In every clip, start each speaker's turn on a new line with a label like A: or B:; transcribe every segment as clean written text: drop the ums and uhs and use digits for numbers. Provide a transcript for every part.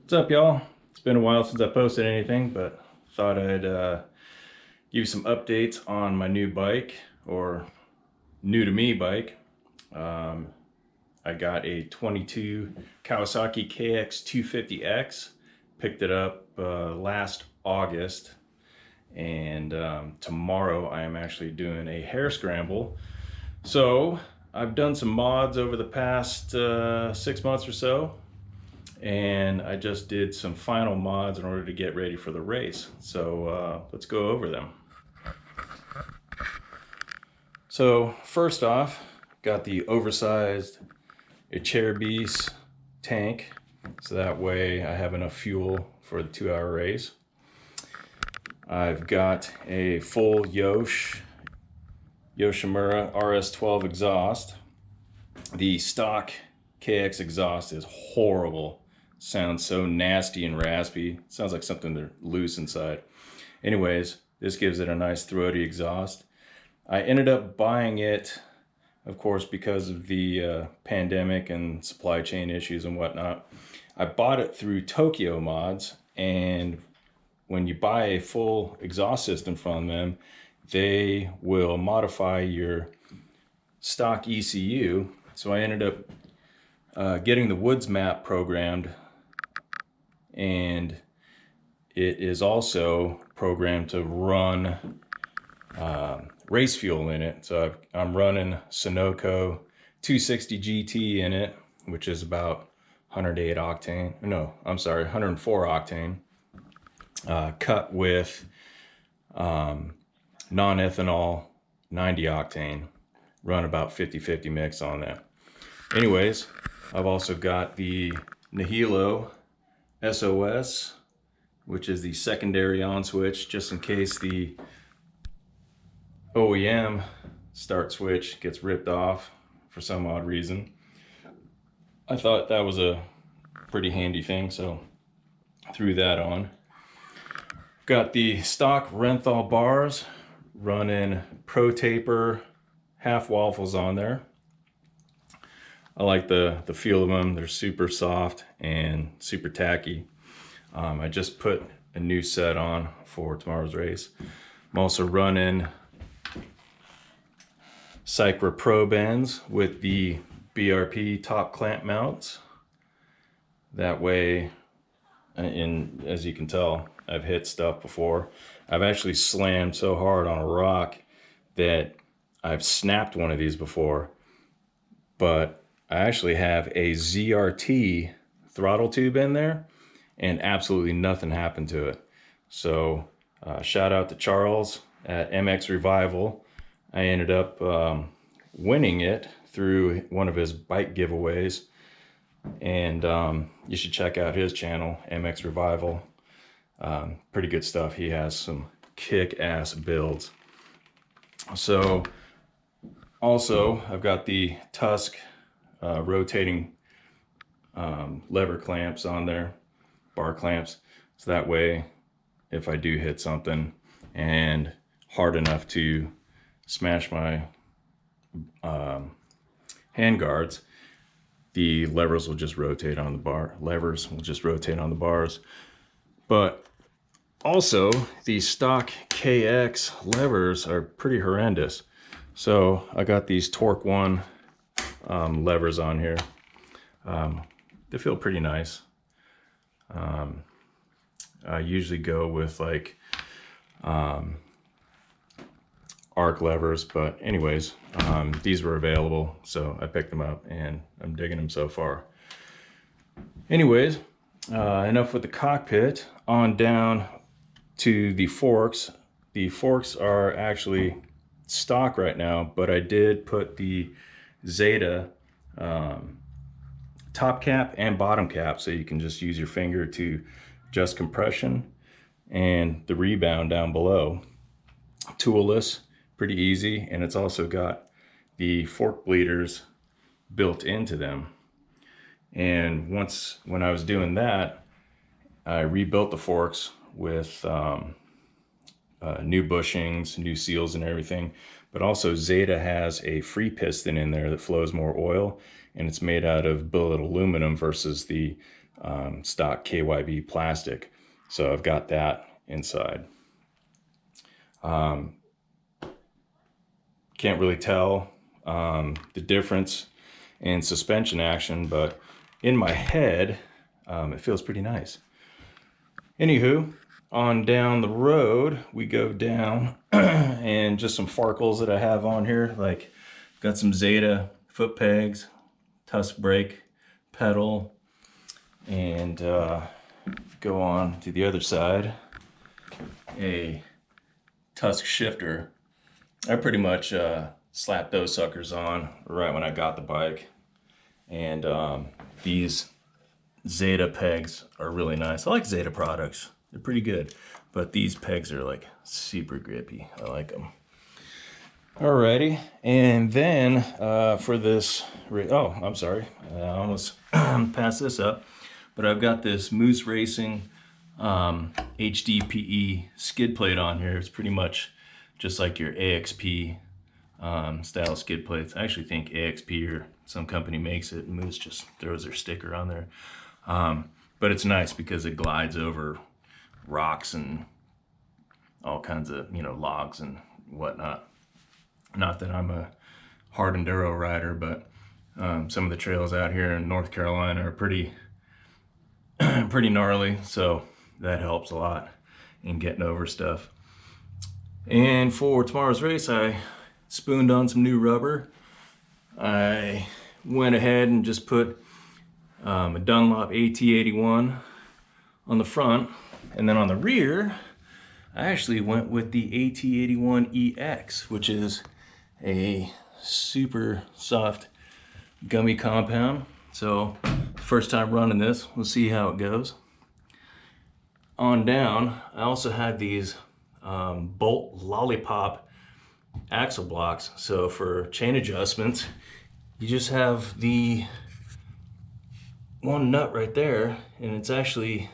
A: What's up, y'all? It's been a while since I posted anything, but thought I'd give you some updates on my new bike, or new to me bike. I got a 22 Kawasaki KX250X, picked it up last August, and tomorrow I am actually doing a hare scramble. So I've done some mods over the past 6 months or so, and I just did some final mods in order to get ready for the race. So let's go over them. So first off, got the oversized Cherubis tank, so that way I have enough fuel for the 2-hour race. I've got a full Yoshimura RS12 exhaust. The stock KX exhaust is horrible. Sounds so nasty and raspy. Sounds like something they're loose inside. Anyways, this gives it a nice throaty exhaust. I ended up buying it, of course, because of the pandemic and supply chain issues and whatnot. I bought it through Tokyo Mods, and when you buy a full exhaust system from them, they will modify your stock ECU. So I ended up getting the Woods map programmed, and it is also programmed to run race fuel in it. So I'm running Sunoco 260 GT in it, which is about 108 octane. No, I'm sorry, 104 octane. Cut with non-ethanol 90 octane. Run about 50-50 mix on that. Anyways, I've also got the Nihilo SOS, which is the secondary on switch, just in case the OEM start switch gets ripped off for some odd reason. I thought that was a pretty handy thing, so threw that on. Got the stock Renthal bars, running Pro Taper half waffles on there. I like the feel of them. They're super soft and super tacky. I just put a new set on for tomorrow's race. I'm also running Cycra Pro bends with the BRP top clamp mounts. That way, and as you can tell, I've hit stuff before. I've actually slammed so hard on a rock that I've snapped one of these before, but I actually have a ZRT throttle tube in there, and absolutely nothing happened to it. So shout out to Charles at MXRevival. I ended up winning it through one of his bike giveaways, and you should check out his channel, MXRevival. Pretty good stuff. He has some kick-ass builds. So also I've got the Tusk rotating lever clamps on there, bar clamps, so that way if I do hit something and hard enough to smash my hand guards, the levers will just rotate on the bars. But also, these stock KX levers are pretty horrendous. So I got these Torque 1 levers on here. They feel pretty nice. I usually go with like arc levers, but anyways, these were available, so I picked them up and I'm digging them so far. Anyways, enough with the cockpit. On down to the forks. The forks are actually stock right now, but I did put the Zeta top cap and bottom cap, so you can just use your finger to adjust compression and the rebound down below. Toolless, pretty easy, and it's also got the fork bleeders built into them. And when I was doing that, I rebuilt the forks with new bushings, new seals and everything. But also Zeta has a free piston in there that flows more oil, and it's made out of billet aluminum versus the stock KYB plastic. So I've got that inside. Can't really tell the difference in suspension action, but in my head, it feels pretty nice. Anywho, on down the road, we go down and just some Farkles that I have on here, like got some Zeta foot pegs, tusk brake pedal, and go on to the other side, a tusk shifter. I pretty much slapped those suckers on right when I got the bike, and these Zeta pegs are really nice. I like Zeta products, they're pretty good, but these pegs are like super grippy. I like them. Alrighty, and then for this, oh, I'm sorry, I almost passed this up, but I've got this Moose Racing HDPE skid plate on here. It's pretty much just like your AXP style skid plates. I actually think AXP or some company makes it, and Moose just throws their sticker on there. But it's nice because it glides over rocks and all kinds of, you know, logs and whatnot. Not that I'm a hard enduro rider, but some of the trails out here in North Carolina are pretty gnarly, so that helps a lot in getting over stuff. And for tomorrow's race, I spooned on some new rubber. I went ahead and just put a Dunlop AT81 on the front, and then on the rear, I actually went with the AT81EX, which is a super soft gummy compound. So first time running this, we'll see how it goes. On down, I also had these Bolt Lollipop axle blocks. So for chain adjustments, you just have the one nut right there, and it's actually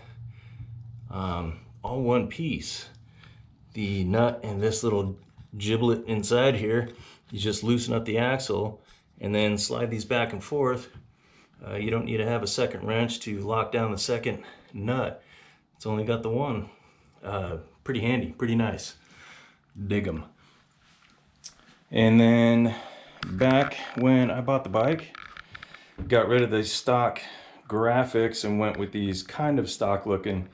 A: all one piece. The nut and this little giblet inside here, you just loosen up the axle and then slide these back and forth. You don't need to have a second wrench to lock down the second nut. It's only got the one. Pretty handy, pretty nice. Dig 'em. And then back when I bought the bike, got rid of the stock graphics and went with these kind of stock looking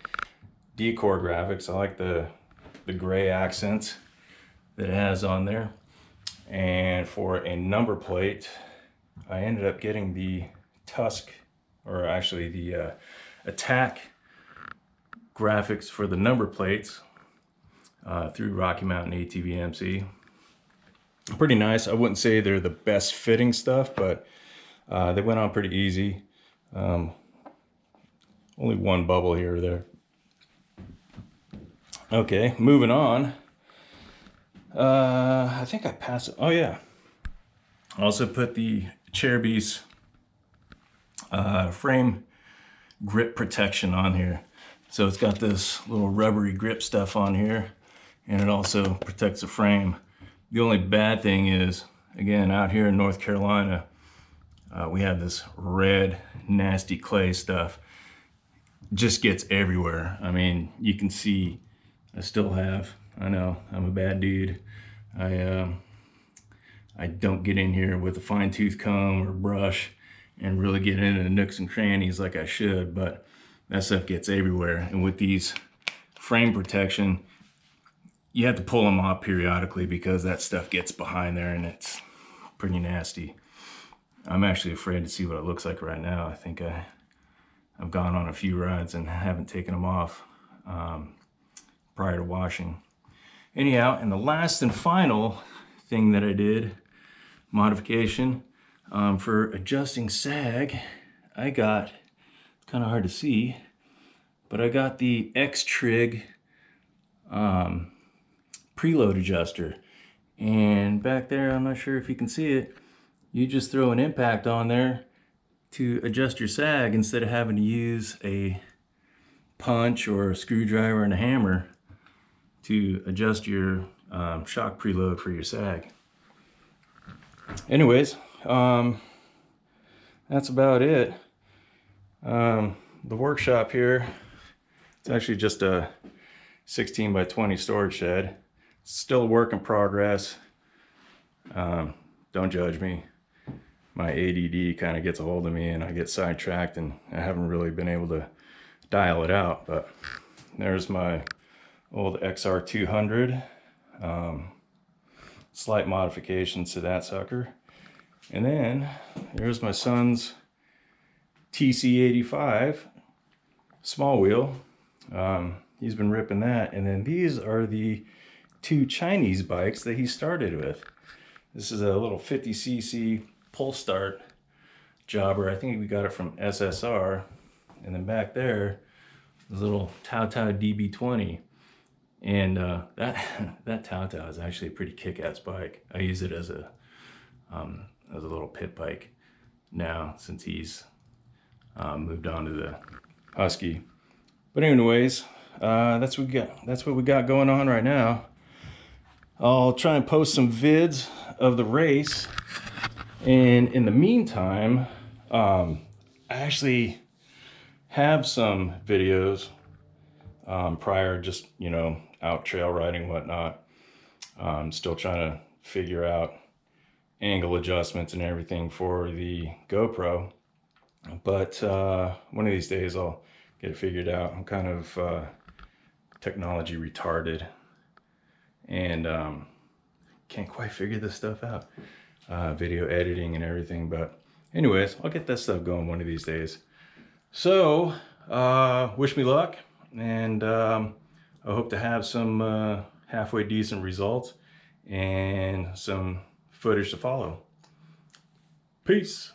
A: VCORR graphics. I like the gray accents that it has on there. And for a number plate, I ended up getting the Tusk, or actually the Attack graphics for the number plates through Rocky Mountain ATV-MC. Pretty nice. I wouldn't say they're the best fitting stuff, but they went on pretty easy. Only one bubble here or there. Okay, moving on. I think I passed it. Oh yeah. I also put the Cherubies frame grip protection on here. So it's got this little rubbery grip stuff on here, and it also protects the frame. The only bad thing is, again, out here in North Carolina, we have this red, nasty clay stuff. Just gets everywhere. I mean, you can see, I still have, I know, I'm a bad dude. I don't get in here with a fine tooth comb or brush and really get into the nooks and crannies like I should, but that stuff gets everywhere. And with these frame protection, you have to pull them off periodically because that stuff gets behind there and it's pretty nasty. I'm actually afraid to see what it looks like right now. I think I've gone on a few rides and haven't taken them off prior to washing. Anyhow, and the last and final thing that I did, modification, for adjusting sag, I got, it's kind of hard to see, but I got the X-Trig preload adjuster. And back there, I'm not sure if you can see it, you just throw an impact on there to adjust your sag instead of having to use a punch or a screwdriver and a hammer to adjust your shock preload for your sag. Anyways, that's about it. the workshop here, it's actually just a 16 by 20 storage shed. It's still a work in progress. Don't judge me. My ADD kind of gets a hold of me and I get sidetracked and I haven't really been able to dial it out. But there's my old XR200. Slight modifications to that sucker. And then there's my son's TC85 small wheel. He's been ripping that. And then these are the two Chinese bikes that he started with. This is a little 50cc pull start jobber. I think we got it from SSR. And then back there, the little Tao DB20. And that Tao is actually a pretty kick-ass bike. I use it as a little pit bike now since he's moved on to the Husky. But anyways, that's what we got. That's what we got going on right now. I'll try and post some vids of the race, and in the meantime, I actually have some videos prior, just, you know, out trail riding, whatnot. Still trying to figure out angle adjustments and everything for the GoPro, but one of these days I'll get it figured out. I'm kind of technology retarded and can't quite figure this stuff out, video editing and everything. But anyways, I'll get that stuff going one of these days. So wish me luck, and I hope to have some halfway decent results and some footage to follow. Peace.